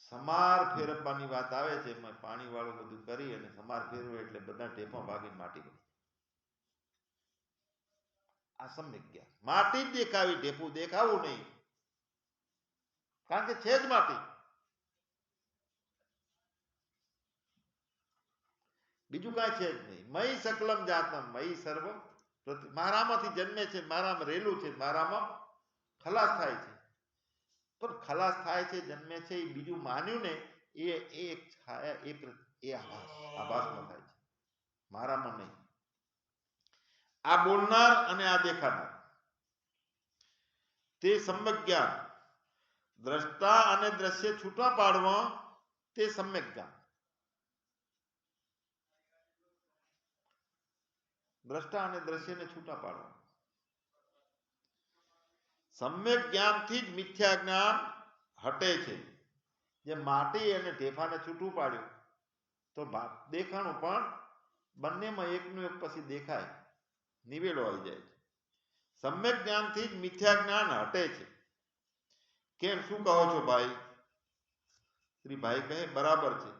સમાર ફેરવવાની વાત આવે છે, એમાં પાણી વાળું બધું કરી અને સમાર ફેરવે એટલે બધા ઢેફા ભાગીને માટી બની. આ સમ્યક જ્ઞાન. માટી જ દેખાવી, ઢેફું દેખાવું નહીં, કારણ કે છે જ માટી. બીજું કાંઈ છે જ નહીં. મય સકલમ જાતમ મય સર્વ. મારામાંથી જન્મે છે, મારામાં રહેલું છે, મારામાં ખલાસ થાય છે. પણ ખલાસ થાય છે, જન્મે છે, એ બીજું માન્યું ને, એ એક છાયા, એ આભાસમાં થાય છે, મારામાં નહીં. આ બોલનાર અને આ દેખાનાર તે સમ્યક જ્ઞાન. દ્રષ્ટા અને દ્રશ્ય છૂટા પાડવા તે સમ્યક જ્ઞાન. દ્રષ્ટા અને દ્રશ્યને છૂટા પાડવા. સમ્યક જ્ઞાનથી જ મિથ્યા જ્ઞાન હટે છે. જે માટી અને ઢેફાને છૂટું પાડ્યું તો દેખાણું, પણ બંનેમાં એકનું એક પછી દેખાય, નિવેડો આવી જાય છે. સમ્યક જ્ઞાનથી જ મિથ્યા જ્ઞાન હટે છે. કેમ, શું કહો છો ભાઈ? શ્રી ભાઈ કહે બરાબર છે.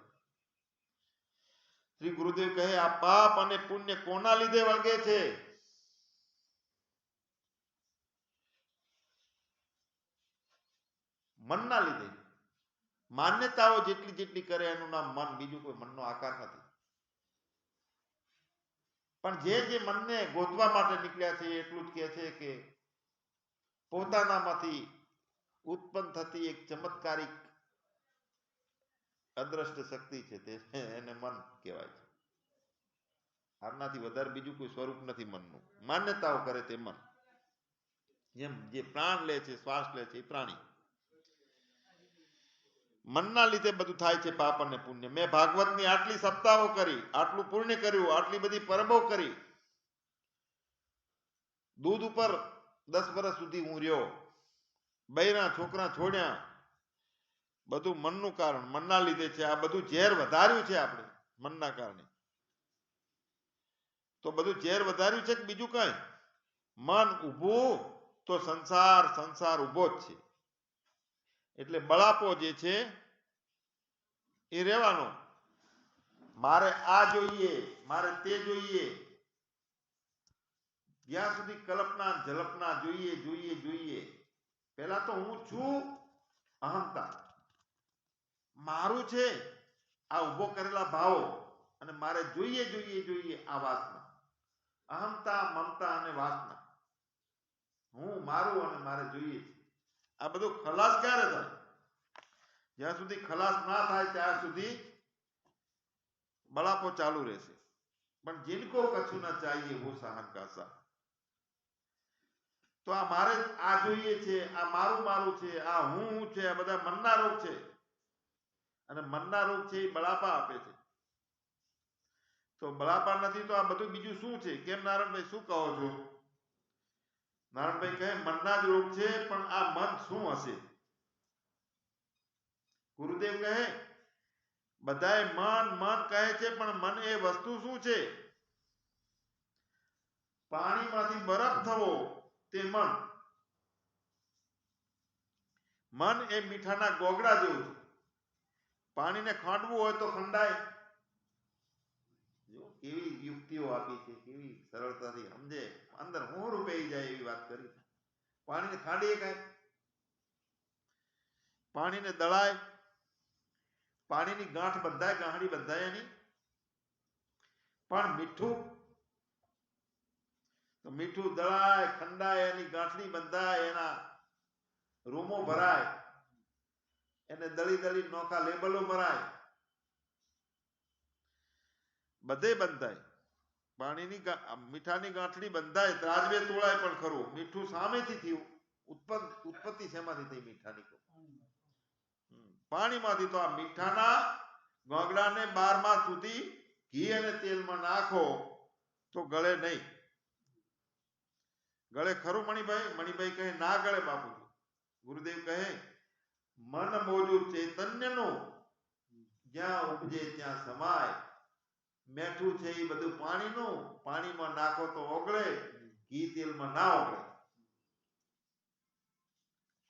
શ્રી ગુરુદેવ કહે આ પાપ અને પુણ્ય કોના લીધે વળગે છે? મનના લીધે. માન્યતાઓ જેટલી જેટલી કરે એનું નામ મન, બીજું કોઈ મનનો આકાર નથી. પણ જે મનને ગોતવા માટે નીકળ્યા છે એટલું જ કહે છે કે પોતાનામાંથી ઉત્પન્ન થતી એક ચમત્કારિક અદ્રષ્ટ શક્તિ છે તે એને મન કહેવાય છે. આનાથી વધારે બીજું કોઈ સ્વરૂપ નથી મનનું. માન્યતાઓ કરે તે મન. જેમ જે પ્રાણ લે છે, શ્વાસ લે છે એ પ્રાણી. મનના લીધે બધું થાય છે, પાપ અને પુણ્ય. મેં ભાગવતની આટલી સપ્તાહો કરી, આટલું પુણ્ય કર્યું, આટલી બધી પરબો કરી, દૂધ ઉપર 10 વર્ષ સુધી હું રહ્યો, બૈરા છોકરા છોડ્યા, બધું મનનું કારણ, મનના લીધે છે. આ બધું ઝેર વધાર્યું છે આપણે મનના કારણે. તો બધું ઝેર વધાર્યું છે કે બીજું કઈ? મન ઊભું તો સંસાર ઊભો જ છે. એટલે બળાપો જે છે એ રહેવાનો. મારે આ જોઈએ, મારે તે જોઈએ, જ્યાં સુધી કલ્પના જલ્પના જોઈએ. પહેલા તો હું છું અહંતા, મારું છે આ ઉભો કરેલા ભાવો, અને મારે જોઈએ આ વાસના. અહંતા, મમતા અને વાસના, હું, મારું અને મારે જોઈએ છે. આ બધું ખલાસ ક્યારે થાય? જ્યાં સુધી ખલાસ ના થાય ત્યાં સુધી બળાપો ચાલુ રહેશે. પણ जिनको कछु न चाहिए वो सहन का सा. તો આ મારે આ જોઈએ છે, આ મારું છે, આ હું છે, આ બધા મનના રોગ છે. અને મનના રોગ છે એ બળાપા આપે છે. તો બળાપા નથી તો આ બધું બીજું શું છે? કેમ નારાયણભાઈ શું કહો છો? નારાયણભાઈ કહે મનના જ રોગ છે, પણ આ મન શું હશે? ગુરુદેવ કહે બધાએ મન કહે છે, પણ મન એ વસ્તુ શું છે? પાણીમાંથી બરફ થવો તે મન. મન એ મીઠાના ગોગડા જેવું છે. પાણીને ખાંડવું હોય તો ખંડાય. જો કેવી યુક્તિઓ આપી છે, કેવી સરળતાથી સમજે, અંદર હું રૂપેઈ જાય એવી વાત કરી. પાણીને ખાંડીએ કાંઈ? પાણીને દળાય, પાણીની ગાંઠ બંધાય, ગાંઠડી બંધાય એની. પણ મીઠું તો મીઠું દળાય, ખંડાય, એની ગાંઠડી બંધાય, એના રૂમો ભરાય, એને દળી નોખા લેબલો ભરાય, બધે બંધાય. પાણીની મીઠાની ગાંઠડી બંધાય, ત્રાજવે તોળાય પણ ખરું. મીઠું સામેથી થયું. ઉત્પત્તિ શેમાંથી થઈ મીઠાની? પાણીમાંથી. તો આ મીઠાના ગોગડાને 12 માસ સુધી ઘી અને તેલમાં નાખો તો ગળે નહીં. ગળે ખરું મણિભાઈ? મણિભાઈ કહે ના ગળે બાપુજી. ગુરુદેવ કહે મન મોજું ચૈતન્યનું, જ્યાં ઉપજે ત્યાં સમાય. મેઠું છે એ બધું પાણીનું, પાણીમાં નાખો તો ઓગળે, ઘી તેલમાં ના ઓગળે.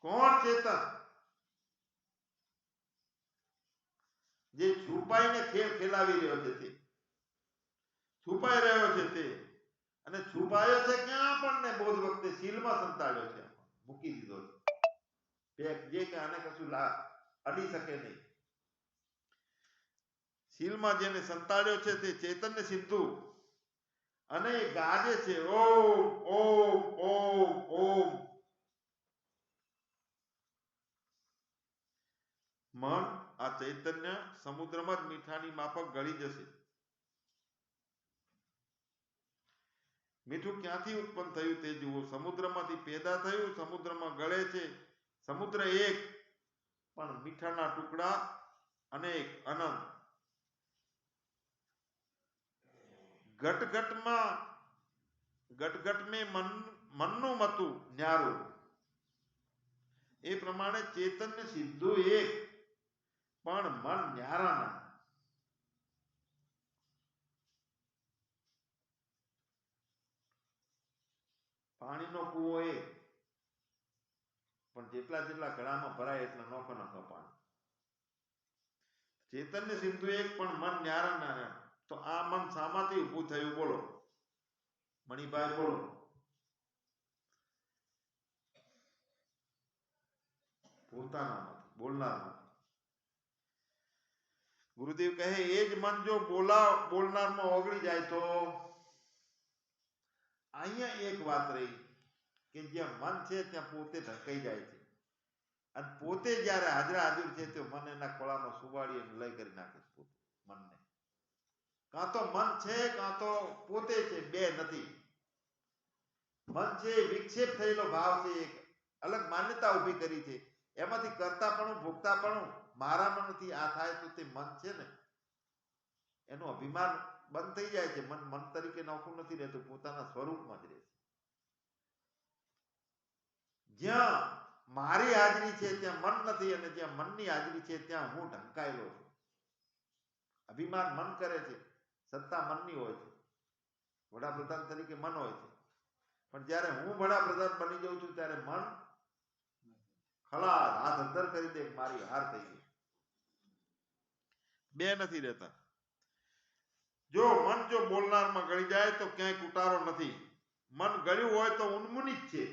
કોણ ચેતન? જે છુપાઈને ખેલ ખેલાવી રહ્યો છે તે, છુપાઈ રહ્યો છે તે. અને છુપાયો છે ક્યાં? આપણને બોધ વખતે શીલમાં સંતાડ્યો છે, મૂકી દીધો છે. જે કે આને કશું અડી શકે નહીં. શીલમાં જેને સંતાડ્યો છે તે ચૈતન્ય સિદ્ધુ. અને એ ગાજે છે ઓમ ઓમ ઓમ ઓમ. મન આ ચૈતન્ય સમુદ્રમાં જ મીઠાની માફક ગળી જશે. મીઠું ક્યાંથી ઉત્પન્ન થયું તે જુઓ. સમુદ્રમાંથી પેદા થયું, સમુદ્રમાં ગળે છે. સમુદ્ર એક, પણ મીઠાના ટુકડા અનેક, અનંત. ઘટ મેં મનનું મતું ન્યારું. એ પ્રમાણે ચૈતન્ય સિદ્ધુ એક, પણ મન ન્યારા ના. પાણીનો કૂવો એક, પણ જેટલા ઘડામાં ભરાય એટલા નોખો પાણી. ચૈતન્ય સિદ્ધુ એક, પણ મન ન્યારા ના. તો આ મન શામાંથી ઊભું થયું બોલો મણિભાઈ? બોલો. પોતાનામાંથી, બોલનારમાંથી. ગુરુદેવ કહે એ જ મન જો બોલનારમાં ઓગળી જાય તો અહીંયા એક વાત રહી કે જ્યાં મન છે ત્યાં પોતે ઢકાઈ જાય છે અને પોતે જ્યારે હાજરા હાજર છે તો મન એના ખોળામાં સુવાડી અને લય કરી નાખે છે પોતે મનને. કાં તો મન છે કાં તો પોતે છે, બે નથી. મન છે વિક્ષેપ થયેલો ભાવ છે, એક અલગ માન્યતા ઊભી કરી છે, એમાંથી કરતાપણું ભોગતાપણું મારામાં નથી આ થાય તો તે મન છે ને એનું અભિમાન બંધ થઈ જાય છે. મન મન તરીકે નોખું નથી રહેતું, પોતાના સ્વરૂપમાં જ રહે છે. જ્યાં મારી હાજરી છે ત્યાં મન નથી અને જ્યાં મનની હાજરી છે ત્યાં હું ઢંકાયેલો છું. અભિમાન મન કરે છે, સત્તા મનની હોય છે, વડાપ્રધાન તરીકે મન હોય છે, પણ જ્યારે હું વડાપ્રધાન બની જાઉં છું ત્યારે મન ખલાસ હાથ અદ્ધર કરી દે મારી હાર થઈ ગઈ. બે નથી રહેતા. જો મન જો બોલનારમાં ગળી જાય તો ક્યાંય કુટારો નથી. મન ગળ્યું હોય તો ઉન્મુનિત છે.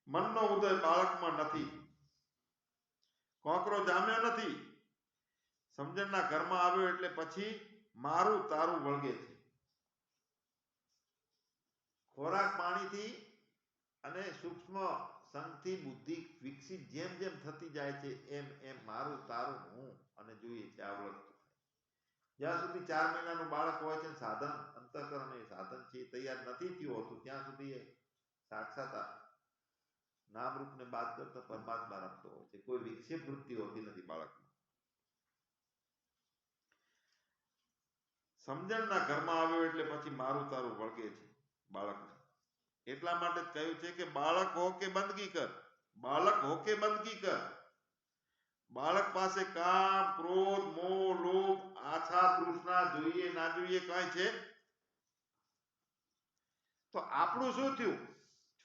મનનો ઉદય બાળકમાં નથી, કોકરો જામ્યો નથી. સમજણના ઘરમાં આવ્યો એટલે પછી મારું તારું વળગે છે. ખોરાક પાણીથી અને સૂક્ષ્મ સંગથી બુદ્ધિ વિકસિત જેમ જેમ થતી જાય છે એમ એમ મારું તારું હું અને જોઈએ છે આ વળગતું થાય. જ્યાં સુધી 4 મહિનાનું બાળક હોય છે સાધન અંતઃકરણ એ સાધન છે તૈયાર નથી થયું હોતું ત્યાં સુધી એ સાક્ષાત નામરૂપને બાદ કરતા પરમાત્મા રમતો હોય છે. કોઈ વિક્ષેપ વૃત્તિ હોતી નથી બાળકમાં. સમજણના ઘરમાં આવ્યો એટલે પછી મારું તારું વળગે છે બાળકને. એટલા માટે જ કહ્યું છે કે બાળક હો કે બંદગી કર, બાળક હો કે બંદગી કર. બાળક પાસે કામ ક્રોધ મોહ લોભ આછા તૃષ્ણા જોઈએ ના જોઈએ કાંઈ છે તો આપણું શું થયું?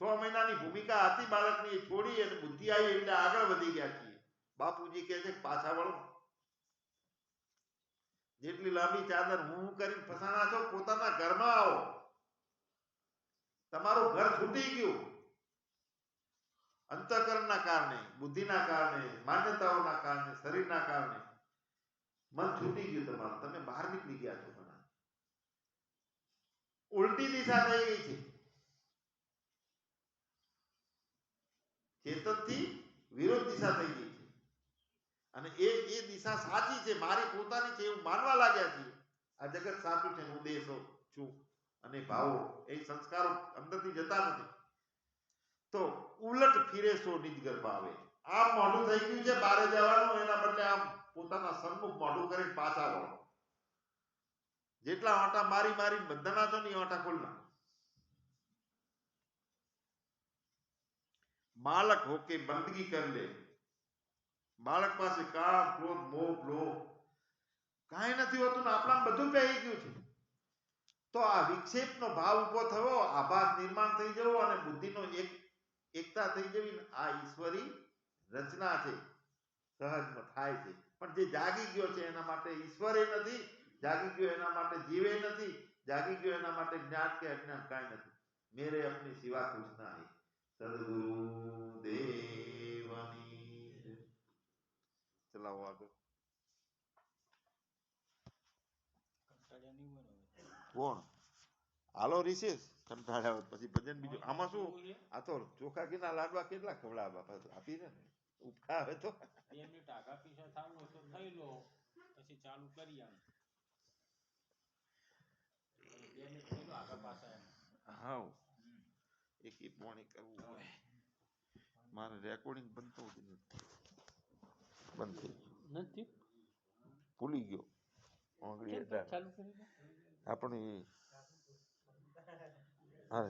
6 મહિનાની ભૂમિકા હતી બાળકની છોડી અને બુદ્ધિ આવી એટલે આગળ વધી ગયા છીએ. બાપુજી કહે છે પાછા વળો. જેટલી લાંબી ચાદર હું કરીને ફસાણા છો પોતાના ઘરમાં આવો. તમારું ઘર છૂટી ગયું અંતઃકરણના કારણે, બુદ્ધિના કારણે, માન્યતાઓના કારણે, શરીરના કારણે મન છૂટી ગયું તમારું. તમે બહાર નીકળી ગયા છો. ઘણા ઉલટી દિશા થઈ ગઈ છે. ચેતનથી વિરોધ દિશા થઈ ગઈ છે અને એ દિશા સાચી છે, મારી પોતાની છે એવું માનવા લાગ્યા છીએ. આ જગત સાચું છે, હું દેશો છું અને ભાવો એ સંસ્કારો અંદરથી જતા નથી તો ઉલટ ફિરે સો નિજ ગર્ભ આવે. આમ મોઢું થઈ ગયું છે બહાર જવાનું, એના બદલે આમ પોતાના સન્મુખ મોઢું કરીને પાછા વળો. જેટલા આંટા મારી મારી બંધના છો ને એ આંટા ખોલના. બાળક હોકે બંદગી કર લે. બાળક પાસે કામ ક્રોધ મોહ લોભ કાંઈ નથી હોતું ને આપણા બધું પહેરી ગયું છે. તો આ વિક્ષેપનો ભાવ ઉભો થયો, આભાસ નિર્માણ થઈ જવો અને બુદ્ધિનો એકતા થઈ જવી આ ઈશ્વરી રચના છે, સહજમાં થાય છે. પણ જે જાગી ગયો છે એના માટે ઈશ્વરે નથી, જાગી ગયો એના માટે જીવે નથી, જાગી ગયો એના માટે જ્ઞાન કે અજ્ઞાન કાંઈ નથી. મેરે અપની સિવા કુછ નહીં. સદગુરુ દેવની. ચલાવો આગળ. કોણ હાલો રિશેષ કંટાળ્યા પછી ભજન બીજું આમાં શું? આ તો ચોખા ઘીના લાડવા કેટલા ખવડાવવા આપીને ઉપકા આવે તો ટાકા પીસા થાવું હોય તો થઈ લો પછી ચાલુ કરી આમ. હા એક પોણી કરવું હોય. મારે રેકોર્ડિંગ બનતો નથી, બંધ થઈ ગયું નથી, ભૂલી ગયો. આપણે હા